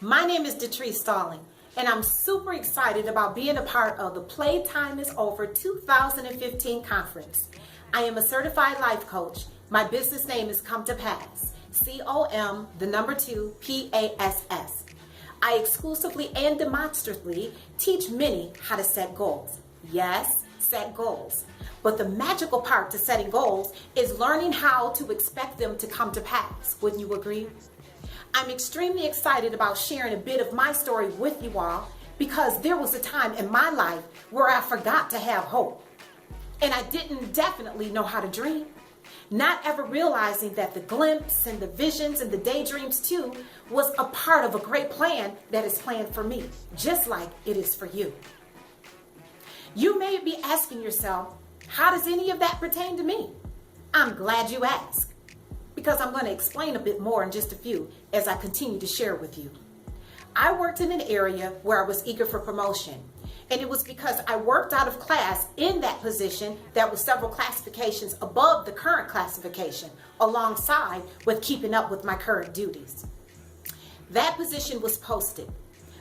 My name is Detrice Stalling, and I'm super excited about being a part of the Playtime is Over 2015 conference. I am a certified life coach. My business name is Come to Pass, COM, the number 2, PASS. I exclusively and demonstratively teach many how to set goals. Yes, set goals. But the magical part to setting goals is learning how to expect them to come to pass. Wouldn't you agree? I'm extremely excited about sharing a bit of my story with you all because there was a time in my life where I forgot to have hope. And I didn't definitely know how to dream. Not ever realizing that the glimpse and the visions and the daydreams too was a part of a great plan that is planned for me, just like it is for you. You may be asking yourself, how does any of that pertain to me? I'm glad you asked, because I'm going to explain a bit more in just a few as I continue to share with you. I worked in an area where I was eager for promotion, and it was because I worked out of class in that position that was several classifications above the current classification, alongside with keeping up with my current duties. That position was posted,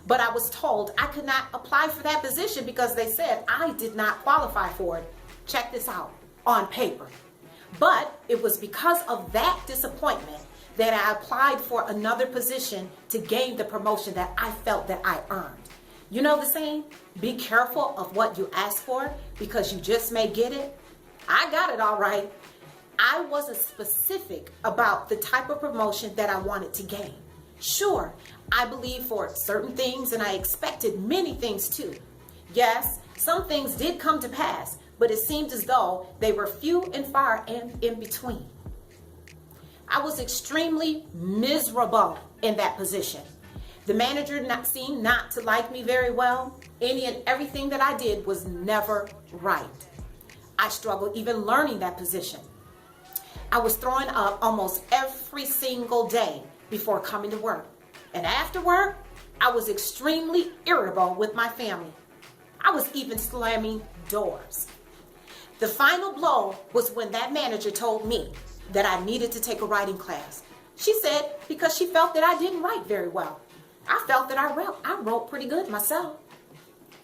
but I was told I could not apply for that position because they said I did not qualify for it. Check this out, on paper. But it was because of that disappointment that I applied for another position to gain the promotion that I felt that I earned. You know the saying, be careful of what you ask for because you just may get it. I got it all right. I wasn't specific about the type of promotion that I wanted to gain. Sure, I believed for certain things and I expected many things too. Yes, some things did come to pass, but it seemed as though they were few and far and in between. I was extremely miserable in that position. The manager seemed not to like me very well. Any and everything that I did was never right. I struggled even learning that position. I was throwing up almost every single day before coming to work. And after work, I was extremely irritable with my family. I was even slamming doors. The final blow was when that manager told me that I needed to take a writing class. She said because she felt that I didn't write very well. I felt that I wrote pretty good myself.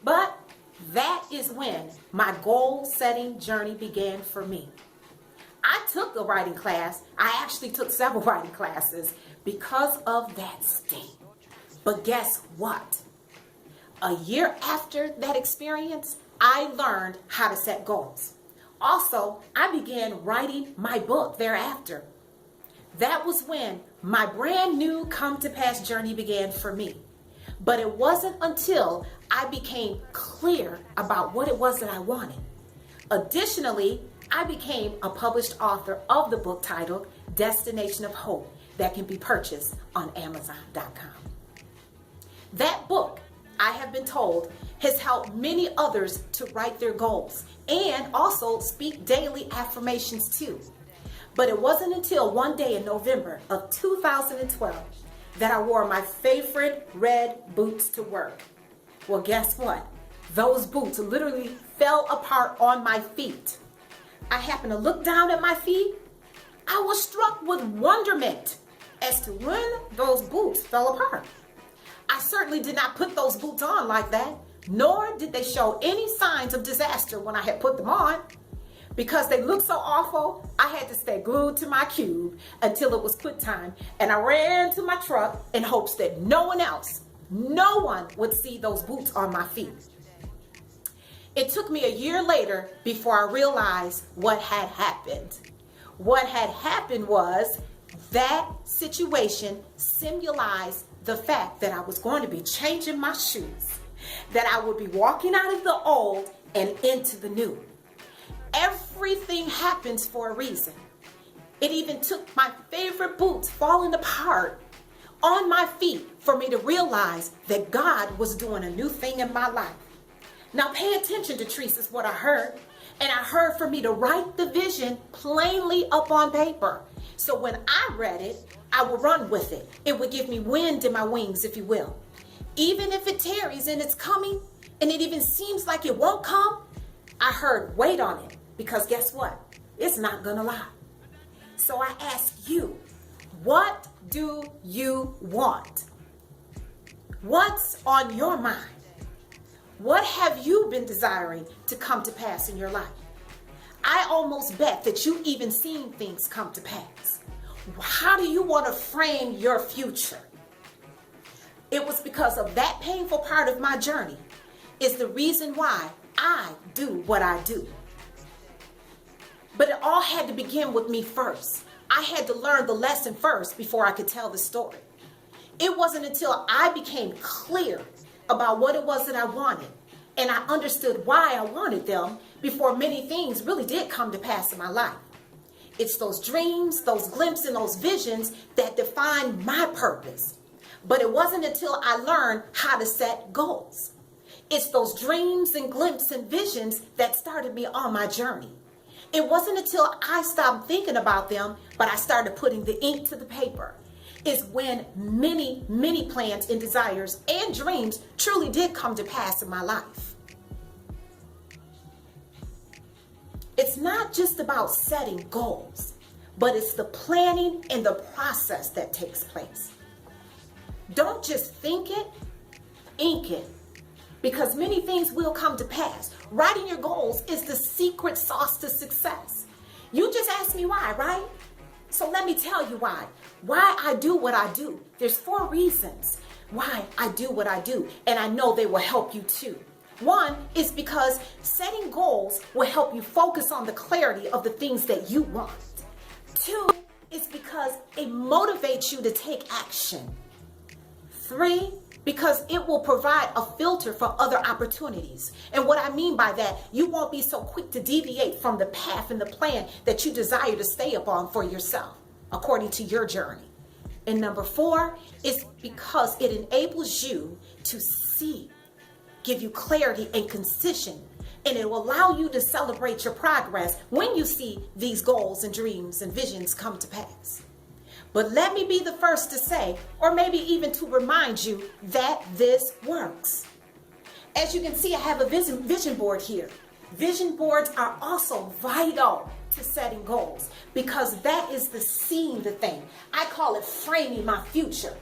But that is when my goal-setting journey began for me. I took a writing class. I actually took several writing classes because of that state. But guess what? A year after that experience, I learned how to set goals. Also, I began writing my book thereafter. That was when my brand new come to pass journey began for me. But it wasn't until I became clear about what it was that I wanted. Additionally, I became a published author of the book titled Destination of Hope that can be purchased on Amazon.com. That book, I have been told, has helped many others to write their goals and also speak daily affirmations too. But it wasn't until one day in November of 2012 that I wore my favorite red boots to work. Well, guess what? Those boots literally fell apart on my feet. I happened to look down at my feet. I was struck with wonderment as to when those boots fell apart. I certainly did not put those boots on like that, nor did they show any signs of disaster when I had put them on. Because they looked so awful, I had to stay glued to my cube until it was quit time, and I ran to my truck in hopes that no one would see those boots on my feet. It took me a year later before I realized what had happened. What had happened was that situation symbolized the fact that I was going to be changing my shoes, that I would be walking out of the old and into the new. Everything happens for a reason. It even took my favorite boots falling apart on my feet for me to realize that God was doing a new thing in my life. Now pay attention, Detrice, is what I heard. And I heard for me to write the vision plainly up on paper. So when I read it, I would run with it. It would give me wind in my wings, if you will. Even if it tarries and it's coming, and it even seems like it won't come, I heard wait on it. Because guess what? It's not gonna lie. So I ask you, what do you want? What's on your mind? What have you been desiring to come to pass in your life? I almost bet that you've even seen things come to pass. How do you want to frame your future? It was because of that painful part of my journey is the reason why I do what I do. But it all had to begin with me first. I had to learn the lesson first before I could tell the story. It wasn't until I became clear about what it was that I wanted and I understood why I wanted them before many things really did come to pass in my life. It's those dreams, those glimpses, and those visions that define my purpose. But it wasn't until I learned how to set goals. It's those dreams and glimpses and visions that started me on my journey. It wasn't until I stopped thinking about them, but I started putting the ink to the paper, is when many plans and desires and dreams truly did come to pass in my life. It's not just about setting goals, but it's the planning and the process that takes place. Don't just think it, ink it, because many things will come to pass. Writing your goals is the secret sauce to success. You just asked me why, right? So let me tell you why. Why I do what I do. There's 4 reasons why I do what I do, and I know they will help you too. 1 is because setting goals will help you focus on the clarity of the things that you want. 2 is because it motivates you to take action. 3, because it will provide a filter for other opportunities. And what I mean by that, you won't be so quick to deviate from the path and the plan that you desire to stay upon for yourself, according to your journey. And number 4 is because it enables you to see, give you clarity and concision, and it will allow you to celebrate your progress when you see these goals and dreams and visions come to pass. But let me be the first to say, or maybe even to remind you, that this works. As you can see, I have a vision board here. Vision boards are also vital to setting goals because that is the seeing the thing. I call it framing my future.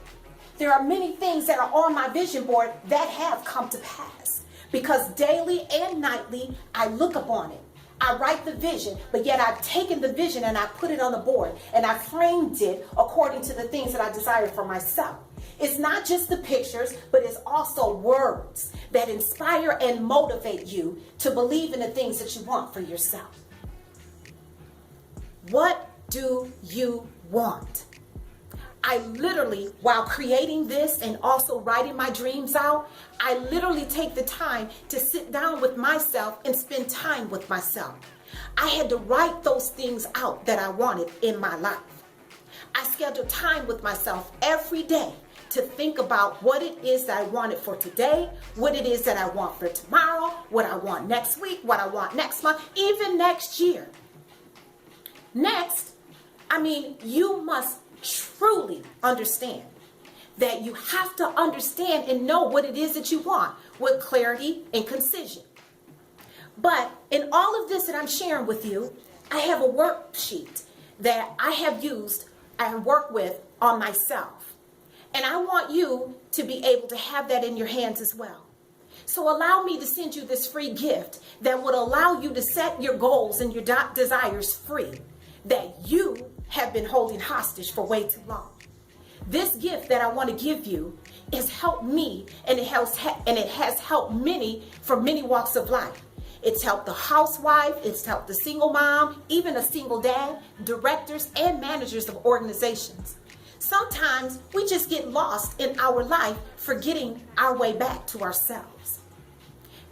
There are many things that are on my vision board that have come to pass because daily and nightly I look upon it. I write the vision, but yet I've taken the vision and I put it on the board and I framed it according to the things that I desire for myself. It's not just the pictures, but it's also words that inspire and motivate you to believe in the things that you want for yourself. What do you want? I literally, while creating this and also writing my dreams out, I literally take the time to sit down with myself and spend time with myself. I had to write those things out that I wanted in my life. I scheduled time with myself every day to think about what it is that I wanted for today, what it is that I want for tomorrow, what I want next week, what I want next month, even next year. Next, you must truly understand that you have to understand and know what it is that you want with clarity and concision. But in all of this that I'm sharing with you, I have a worksheet that I have used and worked with on myself. And I want you to be able to have that in your hands as well. So allow me to send you this free gift that would allow you to set your goals and your desires free that you have been holding hostage for way too long. This gift that I want to give you has helped me, and it has helped many from many walks of life. It's helped the housewife, it's helped the single mom, even a single dad, directors and managers of organizations. Sometimes we just get lost in our life, forgetting our way back to ourselves.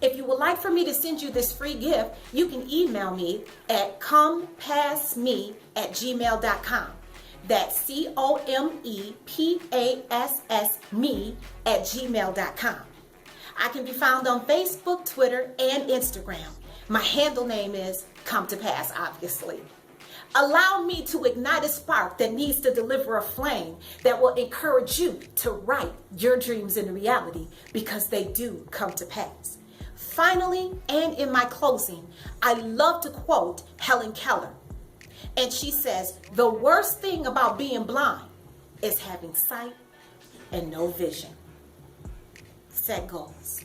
If you would like for me to send you this free gift, you can email me at comepassme@gmail.com. That's COMEPASS@gmail.com. I can be found on Facebook, Twitter, and Instagram. My handle name is Come to Pass, obviously. Allow me to ignite a spark that needs to deliver a flame that will encourage you to write your dreams into reality because they do come to pass. Finally, and in my closing, I love to quote Helen Keller. And she says, the worst thing about being blind is having sight and no vision. set goals.